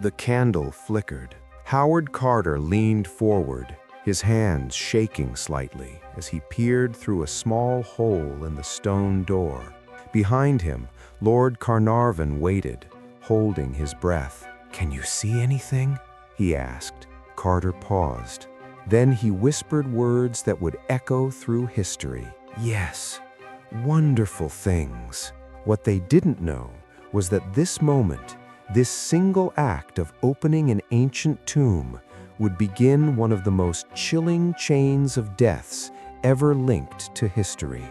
The candle flickered. Howard Carter leaned forward, his hands shaking slightly as he peered through a small hole in the stone door. Behind him, Lord Carnarvon waited, holding his breath. "Can you see anything?" he asked. Carter paused. Then he whispered words that would echo through history. "Yes, wonderful things." What they didn't know was that this moment, this single act of opening an ancient tomb, would begin one of the most chilling chains of deaths ever linked to history.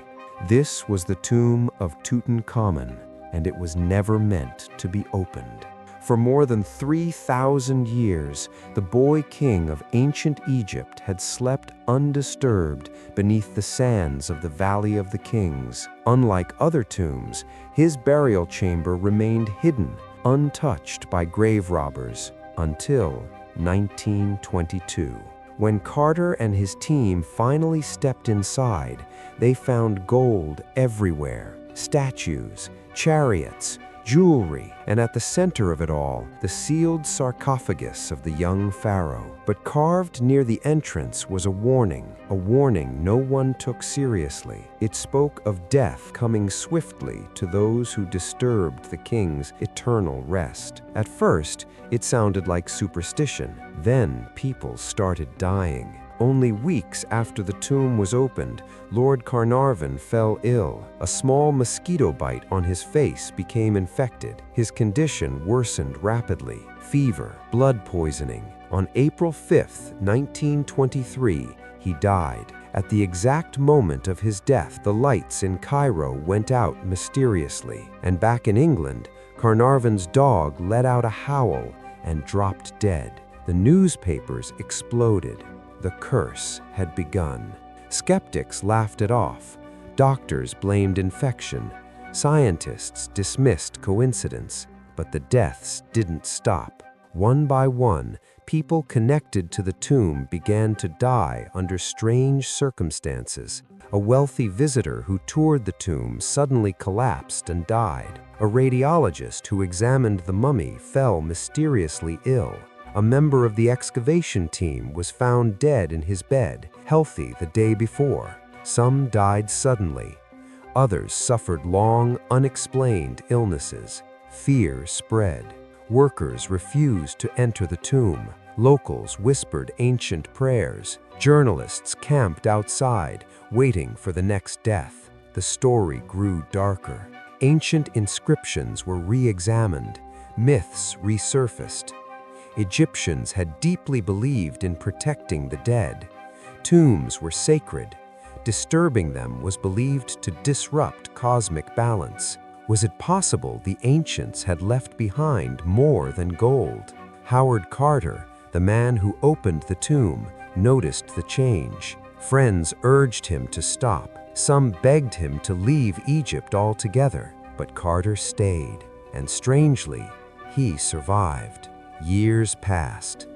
This was the tomb of Tutankhamun, and it was never meant to be opened. For more than 3,000 years, the boy king of ancient Egypt had slept undisturbed beneath the sands of the Valley of the Kings. Unlike other tombs, his burial chamber remained hidden, untouched by grave robbers, until 1922. When Carter and his team finally stepped inside, they found gold everywhere, statues, chariots, jewelry, and at the center of it all, the sealed sarcophagus of the young pharaoh. But carved near the entrance was a warning no one took seriously. It spoke of death coming swiftly to those who disturbed the king's eternal rest. At first, it sounded like superstition. Then people started dying. Only weeks after the tomb was opened, Lord Carnarvon fell ill. A small mosquito bite on his face became infected. His condition worsened rapidly. Fever, blood poisoning. On April 5, 1923, he died. At the exact moment of his death, the lights in Cairo went out mysteriously. And back in England, Carnarvon's dog let out a howl and dropped dead. The newspapers exploded. The curse had begun. Skeptics laughed it off. Doctors blamed infection. Scientists dismissed coincidence. But the deaths didn't stop. One by one, people connected to the tomb began to die under strange circumstances. A wealthy visitor who toured the tomb suddenly collapsed and died. A radiologist who examined the mummy fell mysteriously ill. A member of the excavation team was found dead in his bed, healthy the day before. Some died suddenly. Others suffered long, unexplained illnesses. Fear spread. Workers refused to enter the tomb. Locals whispered ancient prayers. Journalists camped outside, waiting for the next death. The story grew darker. Ancient inscriptions were re-examined. Myths resurfaced. Egyptians had deeply believed in protecting the dead. Tombs were sacred. Disturbing them was believed to disrupt cosmic balance. Was it possible the ancients had left behind more than gold? Howard Carter, the man who opened the tomb, noticed the change. Friends urged him to stop. Some begged him to leave Egypt altogether. But Carter stayed, and strangely, he survived. Years passed.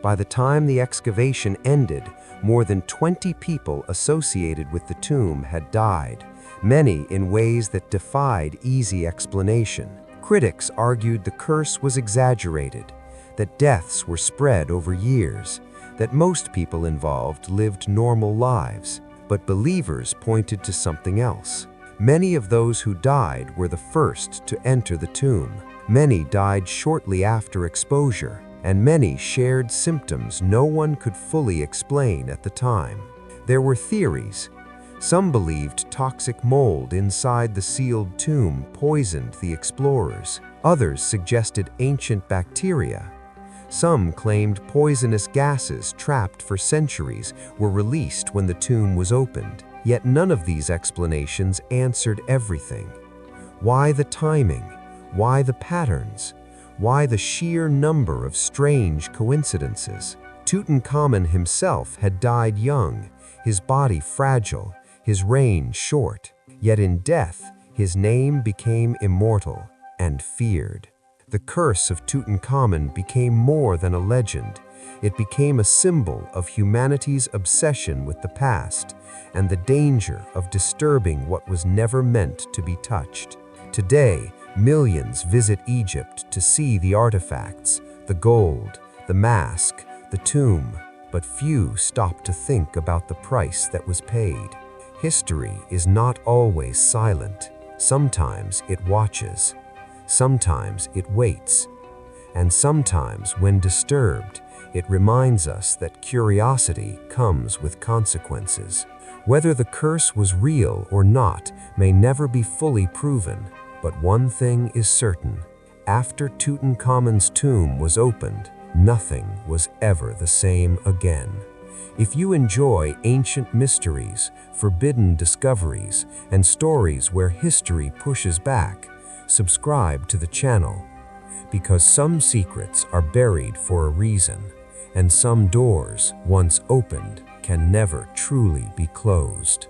By the time the excavation ended, more than 20 people associated with the tomb had died, many in ways that defied easy explanation. Critics argued the curse was exaggerated, that deaths were spread over years, that most people involved lived normal lives. But believers pointed to something else. Many of those who died were the first to enter the tomb. Many died shortly after exposure, and many shared symptoms no one could fully explain at the time. There were theories. Some believed toxic mold inside the sealed tomb poisoned the explorers. Others suggested ancient bacteria. Some claimed poisonous gases trapped for centuries were released when the tomb was opened. Yet none of these explanations answered everything. Why the timing? Why the patterns? Why the sheer number of strange coincidences? Tutankhamun himself had died young, his body fragile, his reign short. Yet in death, his name became immortal and feared. The curse of Tutankhamun became more than a legend. It became a symbol of humanity's obsession with the past and the danger of disturbing what was never meant to be touched. Today, millions visit Egypt to see the artifacts, The gold, the mask, the tomb, but few stop to think about the price that was paid. History is not always silent. Sometimes it watches, sometimes it waits, and sometimes, when disturbed, it reminds us that curiosity comes with consequences. Whether the curse was real or not may never be fully proven, but one thing is certain. After Tutankhamun's tomb was opened, nothing was ever the same again. If you enjoy ancient mysteries, forbidden discoveries, and stories where history pushes back, subscribe to the channel. Because some secrets are buried for a reason, and some doors, once opened, can never truly be closed.